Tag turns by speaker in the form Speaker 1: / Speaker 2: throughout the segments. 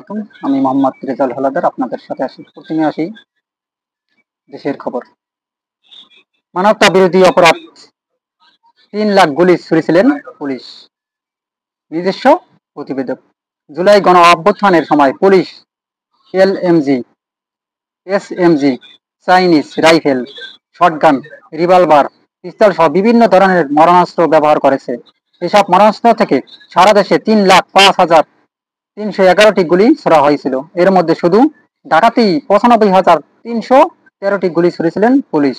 Speaker 1: আলাইকুম। আমি মোহাম্মদ রেজাউল হাওলাদার আপনাদের সাথে প্রথমে আসি দেশের খবর। মানবতা বিরোধী অপরাধ ৩ লাখ গুলি ছুড়েছিলেন পুলিশ, নিজস্ব প্রতিবেদক। জুলাই গণ অভ্যুত্থানের সময় police LMG, SMG, Chinese rifle, shotgun, revolver, pistol সহ বিভিন্ন ধরনের মারণাস্ত্র ব্যবহার করেছে। এসব মারণাস্ত্র থেকে সারা দেশে ৩,০৫,৩১১টি গুলি ছোড়া হয়েছিল। এর মধ্যে শুধু ঢাকাতেই ৯৫,৩১৩টি গুলি ছুড়েছিলেন পুলিশ।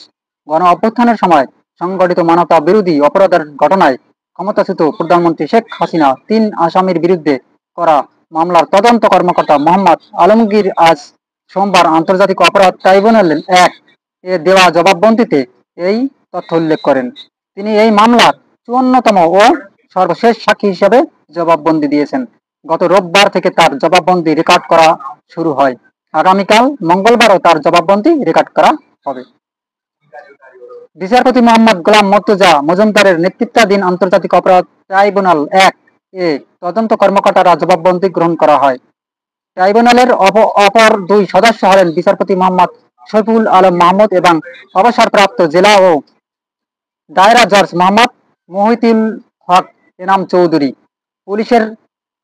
Speaker 1: গণ অভ্যুত্থানের সময় সংগঠিত মানবতা বিরোধী অপরাধের ঘটনায় ক্ষমতাচ্যুত প্রধানমন্ত্রী শেখ হাসিনা ৩ আসামির বিরুদ্ধে করা মামলার তদন্ত কর্মকর্তা মোহাম্মদ আলমগীর আজ সোমবার আন্তর্জাতিক অপরাধ ট্রাইব্যুনাল ১ এ দেওয়া জবানবন্দিতে এই তথ্য উল্লেখ করেন। তিনি এই মামলার ৫৪তম ও সর্বশেষ সাক্ষী হিসেবে জবানবন্দি দিয়েছেন। গত রোববার থেকে তার জবানবন্দি রেকর্ড করা শুরু হয়। আগামীকাল মঙ্গলবারও তার জবানবন্দি রেকর্ড করা হবে। বিচারপতি মোহাম্মদ গোলাম মর্তুজা মজুমদারের নেতৃত্বাধীন আন্তর্জাতিক অপরাধ ট্রাইব্যুনাল ১ এ তদন্ত কর্মকর্তারা জবানবন্দি গ্রহণ করা হয়। ট্রাইব্যুনালের অপর ২ সদস্য হলেন বিচারপতি মোহাম্মদ শফিউল আলম মাহমুদ এবং অবসরপ্রাপ্ত জেলা ও দায়রা জজ মোহাম্মদ মহিউদ্দিন হক এনাম চৌধুরী। পুলিশের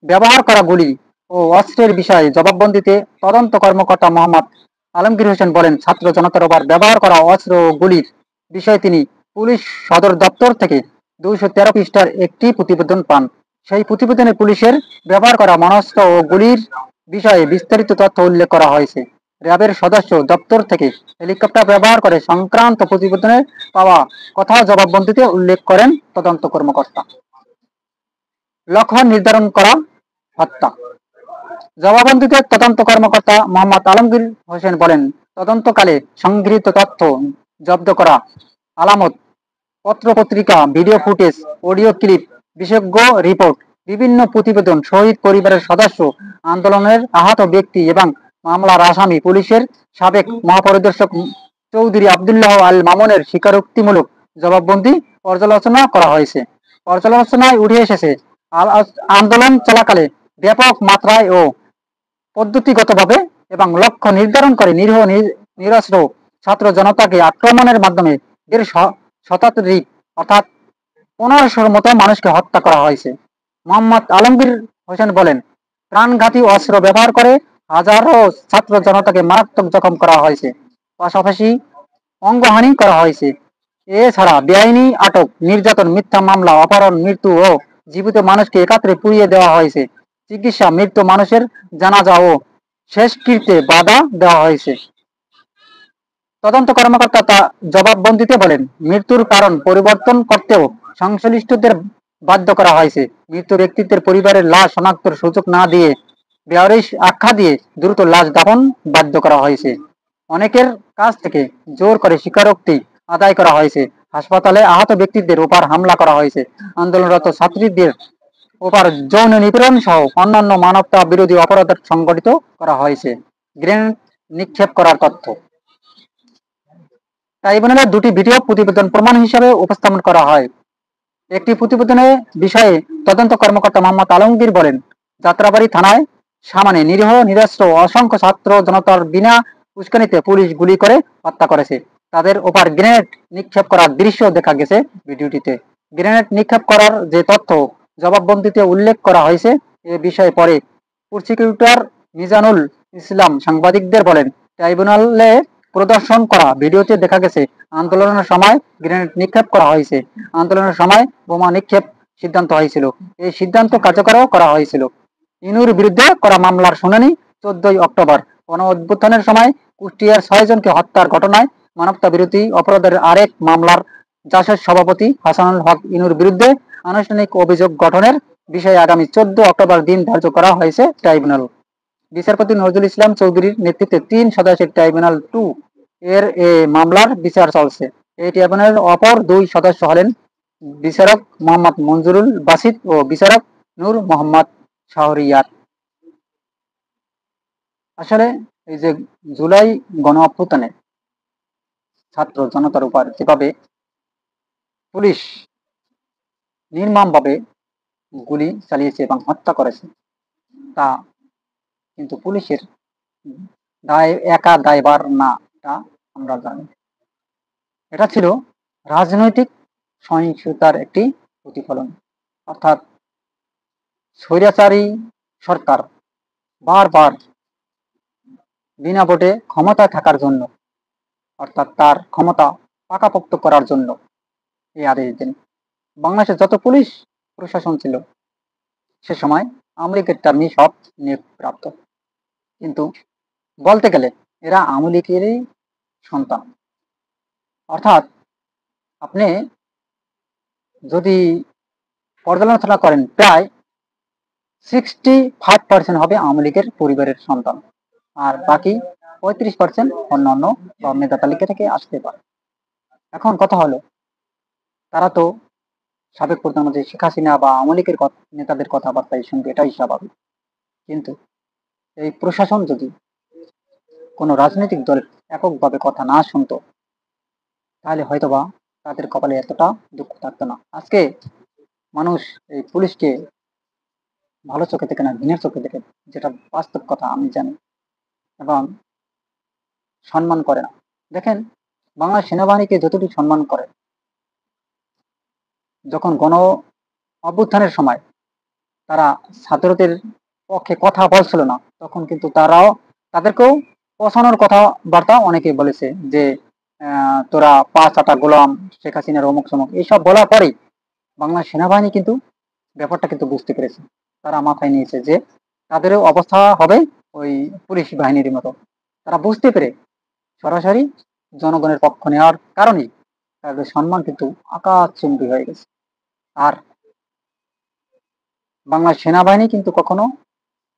Speaker 1: ব্যবহার করা গুলি ও অস্ত্রের বিষয়ে জবানবন্দিতে তদন্ত কর্মকর্তা মোহাম্মদ আলমগীর হোসেন বলেন, ছাত্র জনতার ওপর ব্যবহার করা অস্ত্র ও গুলির বিষয়ে তিনি পুলিশ সদর দপ্তর থেকে ২১৩ পৃষ্ঠার একটি প্রতিবেদন পান। সেই প্রতিবেদনে পুলিশের ব্যবহার করা মারণাস্ত্র ও গুলির বিষয়ে বিস্তারিত তথ্য উল্লেখ করা হয়েছে। র্যাবের সদস্য দপ্তর থেকে হেলিকপ্টার ব্যবহার করে সংক্রান্ত প্রতিবেদনে পাওয়া কথা জবানবন্দিতে উল্লেখ করেন তদন্ত কর্মকর্তা। লক্ষ্য নির্ধারণ করা হত্যা। জবানবন্দিতে তদন্ত কর্মকর্তা মোহাম্মদ আলমগীর হোসেন বলেন, তদন্তকালে সংগৃহীত তথ্য, জব্দ করা আলামত, পত্রপত্রিকা, ভিডিও ফুটেজ, অডিও ক্লিপ, বিশেষজ্ঞ রিপোর্ট, বিভিন্ন প্রতিবেদন, শহীদ পরিবারের সদস্য, আন্দোলনের আহত ব্যক্তি এবং মামলার আসামি পুলিশের সাবেক মহাপরিদর্শক চৌধুরী আবদুল্লাহ আল মামুনের স্বীকারোক্তিমূলক জবানবন্দি পর্যালোচনা করা হয়েছে। পর্যালোচনায় উঠে এসেছে, আন্দোলন চলাকালে ব্যাপক মাত্রায় ও পদ্ধতিগতভাবে এবং লক্ষ্য নির্ধারণ করে নিরীহ নিরস্ত্র ছাত্র জনতাকে আক্রমণের মাধ্যমে এর শতাধিক অর্থাৎ ১৫০০-র মতো মানুষকে হত্যা করা হয়েছে। মোহাম্মদ আলমগীর হোসেন বলেন, প্রাণঘাতী অস্ত্র ব্যবহার করে হাজারো ছাত্র জনতাকে মারাত্মক জখম করা হয়েছে, পাশাপাশি অঙ্গহানি করা হয়েছে। এছাড়া বেআইনি আটক, নির্যাতন, মিথ্যা মামলা, অপহরণ, মৃত্যু ও জীবিত মানুষকে একাত্রে পুড়িয়ে দেওয়া হয়েছে। চিকিৎসা, মৃত মানুষের জানাজা ও শেষকৃত্যে বাধা দেওয়া হয়েছে। তদন্ত কর্মকর্তা তা জবানবন্দিতে বলেন, মৃত্যুর কারণ পরিবর্তন করতেও সংশ্লিষ্টদের বাধ্য করা হয়েছে। মৃত ব্যক্তিদের পরিবারের লাশ শনাক্তের সুযোগ না দিয়ে বেওয়ারিশ আখ্যা দিয়ে দ্রুত লাশ দাফন বাধ্য করা হয়েছে। অনেকের কাছ থেকে জোর করে স্বীকারোক্তি আদায় করা হয়েছে। হাসপাতালে আহত ব্যক্তিদের উপর হামলা করা হয়েছে। আন্দোলনরত ছাত্রীদের উপর যৌন নিপীড়ন সহ অন্যান্য মানবতা বিরোধী অপরাধ সংগঠিত করা হয়েছে। গ্রেনেড নিক্ষেপ করার তথ্য। ট্রাইব্যুনালে ২টি ভিডিও প্রতিবেদন প্রমাণ হিসাবে উপস্থাপন করা হয়। একটি প্রতিবেদনের বিষয়ে তদন্ত কর্মকর্তা মোহাম্মদ আলমগীর বলেন, যাত্রাবাড়ী থানায় সামনে নিরীহ নিরস্ত্র অসংখ্য ছাত্র জনতার বিনা উস্কানিতে পুলিশ গুলি করে হত্যা করেছে। তাদের ওপর গ্রেনেড নিক্ষেপ করার দৃশ্য দেখা গেছে ভিডিওটিতে। গ্রেনেড নিক্ষেপ করার যে তথ্য জবানবন্দিতে উল্লেখ করা হয়েছে, এ বিষয়ে পরে প্রসিকিউটর মিজানুল ইসলাম সাংবাদিকদের বলেন, ট্রাইব্যুনালে প্রদর্শন করা ভিডিওতে দেখা গেছে আন্দোলনের সময় গ্রেনেড নিক্ষেপ করা হয়েছে। আন্দোলনের সময় বোমা নিক্ষেপ সিদ্ধান্ত হয়েছিল। এই সিদ্ধান্ত কার্যকরও করা হয়েছিল। ইনুর বিরুদ্ধে করা মামলার শুনানি ১৪ই অক্টোবর। গণ অভ্যুত্থানের সময় কুষ্টিয়ার ৬ জনকে হত্যার ঘটনায় মানবতা বিরোধী অপরাধের আরেক মামলার জাসদ সভাপতি হাসানুল হক ইনুর বিরুদ্ধে আনুষ্ঠানিক অভিযোগ গঠনের বিষয়ে আগামী ১৪ অক্টোবর দিন ধার্য করা হয়েছে ট্রাইব্যুনাল। বিচারপতি নজরুল ইসলাম চৌধুরীর নেতৃত্বে ৩ সদস্যের ট্রাইব্যুনাল ২ এর মামলার বিচার চলছে। এই ট্রাইব্যুনালের অপর ২ সদস্য হলেন বিচারক মোহাম্মদ মঞ্জুরুল বাসিত ও বিচারক নূর মোহাম্মদ শাহরিয়ার। আসলে এই যে জুলাই গণ অভ্যুত্থানে ছাত্র জনতার উপর যেভাবে পুলিশ নির্মমভাবে গুলি চালিয়েছে এবং হত্যা করেছে, তা কিন্তু পুলিশের একা দায়ভার না, এটা আমরা জানি। এটা ছিল রাজনৈতিক সহিংসতার একটি প্রতিফলন। অর্থাৎ স্বৈরাচারী সরকার বারবার বিনা ভোটে ক্ষমতায় থাকার জন্য, অর্থাৎ তার ক্ষমতা পাকাপোক্ত করার জন্য এই আদেশ দেন। বাংলাদেশে যত পুলিশ প্রশাসন ছিল সে সময় আওয়ামী লীগের টার্মই সব নিয়োগপ্রাপ্ত। কিন্তু বলতে গেলে এরা আওয়ামী লীগেরই সন্তান। অর্থাৎ আপনি যদি পর্যালোচনা করেন, প্রায় 65% হবে আওয়ামী লীগের পরিবারের সন্তান, আর বাকি 35% অন্যান্য নেতা তালিকা থেকে আসতে পারে। এখন কথা হলো, তারা তো সাবেক প্রধানমন্ত্রী শেখ হাসিনা বা আওয়ামী লীগের নেতাদের কথাবার্তায় শুনবে, এটাই স্বাভাবিক। কিন্তু এই প্রশাসন যদি কোনো রাজনৈতিক দলের এককভাবে কথা না শুনতো, তাহলে হয়তোবা তাদের কপালে এতটা দুঃখ থাকতো না। আজকে মানুষ এই পুলিশকে ভালো চোখে দেখে না, ঘৃণার চোখে দেখে, যেটা বাস্তব কথা আমি জানি, এবং সম্মান করে না। দেখেন, বাংলাদেশ সেনাবাহিনীকে যতটুকু সম্মান করে, যখন গণ অভ্যুত্থানের সময় তারা ছাত্রদের পক্ষে কথা বলছিল না, তখন কিন্তু তাদেরকেও পছানোর কথাবার্তা অনেকে বলেছে যে তোরা পাঁচ আটা গোলাম, শেখ হাসিনার অমুক সমুক, এইসব বলার পরেই বাংলা সেনাবাহিনী কিন্তু ব্যাপারটা কিন্তু বুঝতে পেরেছে। তারা মাথায় নিয়েছে যে তাদেরও অবস্থা হবে ওই পুলিশ বাহিনীর মতো। তারা বুঝতে পেরে সরাসরি জনগণের পক্ষ নেওয়ার কারণেই তাদের সম্মান কিন্তু আকাশচুম্বী হয়ে গেছে। আর বাংলা সেনাবাহিনী কিন্তু কখনো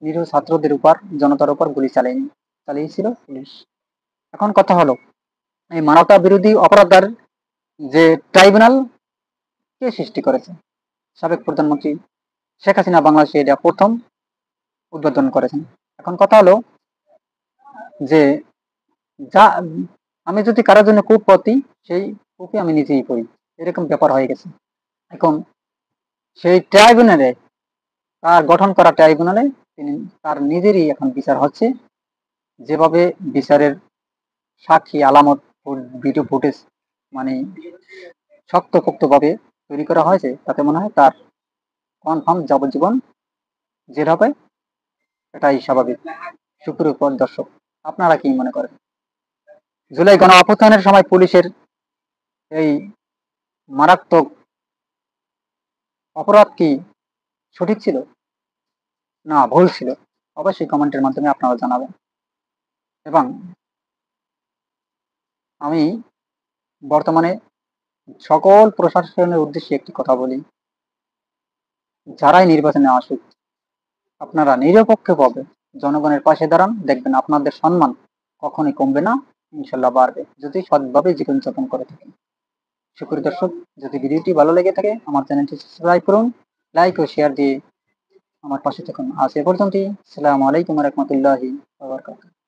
Speaker 1: নিরীহ ছাত্রদের উপর, জনতার উপর গুলি চালায়নি, চালিয়েছিল পুলিশ। এখন কথা হলো, এই মানবতা বিরোধী অপরাধের যে ট্রাইব্যুনাল কে সৃষ্টি করেছে? সাবেক প্রধানমন্ত্রী শেখ হাসিনা বাংলাদেশে এটা প্রথম উদ্বোধন করেছেন। এখন কথা হলো যে যা আমি যদি কারোর জন্য কূপ পড়ি, সেই কূপে আমি নিজেই পড়ি, এরকম ব্যাপার হয়ে গেছে। এখন সেই ট্রাইব্যুনালে, তার গঠন করা ট্রাইব্যুনালে তিনি তার নিজেরই এখন বিচার হচ্ছে। যেভাবে বিচারের সাক্ষী, আলামত, ভিডিও ফুটেজ মানে শক্তপোক্ত ভাবে তৈরি করা হয়েছে, তাতে মনে হয় তার কনফার্ম যাবজ্জীবন জেল হবে, এটাই স্বাভাবিক। সুপ্রিয় দর্শক, আপনারা কি মনে করেন? জুলাই গণ অভ্যুত্থানের সময় পুলিশের এই মারাত্মক অপরাধ কি সঠিক ছিল না ভুল ছিল? অবশ্যই কমেন্টের মাধ্যমে আপনারা জানাবেন। এবং আমি বর্তমানে সকল প্রশাসনের উদ্দেশ্যে একটি কথা বলি, যারাই নির্বাচনে আসুক, আপনারা নিরপেক্ষভাবে জনগণের পাশে দাঁড়ান, দেখবেন আপনাদের সম্মান কখনোই কমবে না, ইনশাল্লাহ বাড়বে, যদি সৎভাবে জীবনযাপন করে থাকেন। সুপ্রিয় দর্শক, যদি ভিডিওটি ভালো লেগে থাকে আমার চ্যানেলটি সাবস্ক্রাইব করুন, লাইক ও শেয়ার দিয়ে আমার পাশে থাকুন। আজ এ পর্যন্তই। আসসালামু আলাইকুম ওয়া রাহমাতুল্লাহি ওয়া বারাকাতুহু।